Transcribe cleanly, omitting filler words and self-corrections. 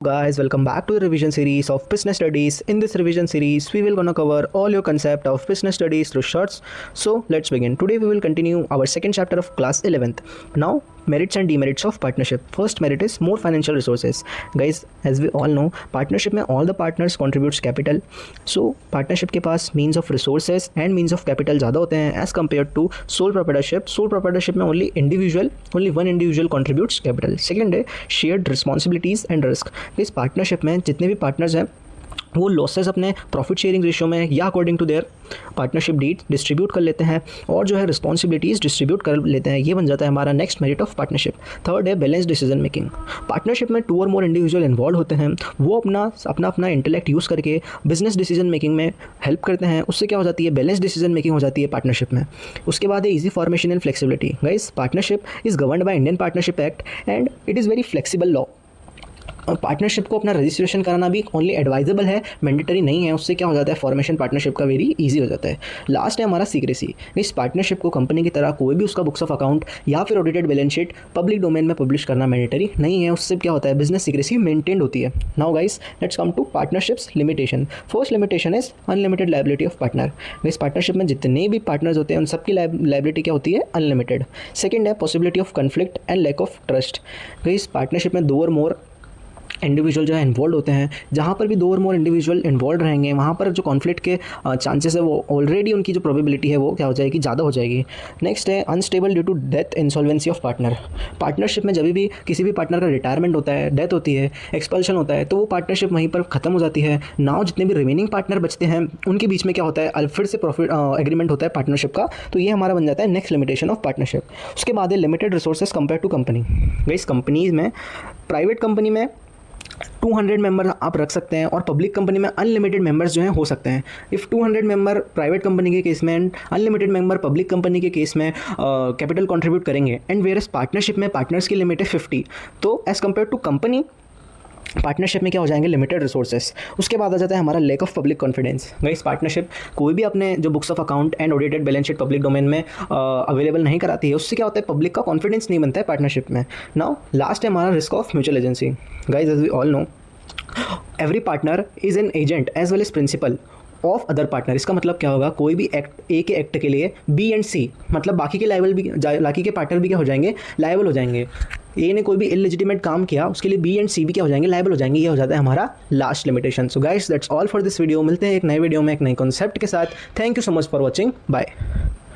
Guys, welcome back to the revision series of business studies. In this revision series we will gonna cover all your concept of business studies through shorts. So let's begin. Today we will continue our second chapter of class 11th. Now merits and demerits of partnership. First merit is more financial resources. Guys, as we all know, partnership में all the partners contributes capital. So partnership के पास means of resources and means of capital ज़्यादा होते हैं as compared to sole proprietorship. Sole proprietorship में only one individual contributes capital. Second है shared responsibilities and risk. इस partnership में जितने भी पार्टनर्स हैं वो लॉसेस अपने प्रॉफिट शेयरिंग रेशियो में या according to their partnership deed distribute कर लेते हैं और जो है रिस्पॉन्सिबिलिटीज़ डिस्ट्रीब्यूट कर लेते हैं. ये बन जाता है हमारा next merit of partnership. Third है बैलेंस डिसीजन मेकिंग. पार्टनरशिप में 2 और मोर इंडिविजुअल इन्वॉल्व होते हैं. वो अपना इंटेलेक्ट यूज़ करके बिजनेस डिसीजन मेकिंग में हेल्प करते हैं. उससे क्या हो जाती है, बैलेंस डिसीजन मेकिंग हो जाती है पार्टनरशिप में. उसके बाद है easy formation and flexibility. Guys, partnership is governed by Indian partnership act and it is very flexible law. Partnership को अपना रजिस्ट्रेशन कराना भी ओनली एडवाइजेबल है, मैंडेटरी नहीं है. उससे क्या हो जाता है, फॉर्मेशन पार्टनरशिप का वेरी इजी हो जाता है. लास्ट है हमारा सीक्रेसी. इस पार्टनरशिप को कंपनी की तरह कोई भी उसका बुक्स ऑफ अकाउंट या फिर audited balance sheet public domain में पब्लिश करना मैंडेटरी नहीं है. उससे क्या होता है, बिजनेस सीक्रेसी मेंटेन होती है. Now guys, let's come to partnerships limitation. First limitation is unlimited liability of partner. इस पार्टनरशिप में जितने भी पार्टनर्स होते हैं उन सबकी लायबिलिटी क्या होती है, अनलिमिटेड. सेकेंड है possibility of conflict and lack of trust. इस पार्टनरशिप में 2 और मोर इंडिविजुअल जो है इन्वॉल्व होते हैं. जहाँ पर भी 2 और मोर इंडिविजुअल इन्वॉल्व रहेंगे वहाँ पर जो कॉन्फ्लिक्ट के चांसेस है वो ऑलरेडी उनकी जो प्रोबेबिलिटी है वो क्या हो जाएगी, ज़्यादा हो जाएगी. नेक्स्ट है unstable due to death insolvency of partner. Partnership में जब भी किसी भी पार्टनर का रिटायरमेंट होता है, डेथ होती है, एक्सपल्शन होता है, तो वो पार्टनरशिप वहीं पर ख़त्म हो जाती है. नाउ जितने भी रिमेनिंग पार्टनर बचते हैं उनके बीच में क्या होता है, फिर से प्रॉफिट एग्रीमेंट होता है पार्टनरशिप का. तो ये हमारा बन जाता है नेक्स्ट लिमिटेशन ऑफ पार्टनरशिप. उसके बाद है limited resources compare to company. Guys, companies में, प्राइवेट कंपनी में 200 मेंबर आप रख सकते हैं और पब्लिक कंपनी में अनलिमिटेड मेंबर्स जो हैं हो सकते हैं. इफ़ 200 मेंबर प्राइवेट कंपनी के केस में and unlimited member public company के केस में कैपिटल कंट्रीब्यूट करेंगे एंड वेयर पार्टनरशिप में पार्टनर्स की लिमिट है 50. तो as compare to company, partnership में क्या हो जाएंगे, लिमिटेड रिसोर्सेज. उसके बाद आ जाता है हमारा lack of public confidence. Guys, partnership कोई भी अपने जो books of account and audited balance sheet public domain में अवेलेबल नहीं कराती है. उससे क्या होता है, पब्लिक का कॉन्फिडेंस नहीं बनता है पार्टनरशिप में. नाउ लास्ट है हमारा risk of mutual agency. Guys, as we all know, every partner is an agent as well as principal of other partner. इसका मतलब क्या होगा, कोई भी एक्ट, ए के एक्ट के लिए बी एंड सी मतलब बाकी के पार्टनर भी क्या हो जाएंगे, लायबल हो जाएंगे. ए ने कोई भी इलेजिटिमेट काम किया उसके लिए बी एंड सी भी क्या हो जाएंगे, लायबल हो जाएंगे. ये हो जाता है हमारा last limitation. So guys, that's all for this video. मिलते हैं एक नए वीडियो में एक नए कॉन्सेप्ट के साथ. Thank you so much for watching. Bye.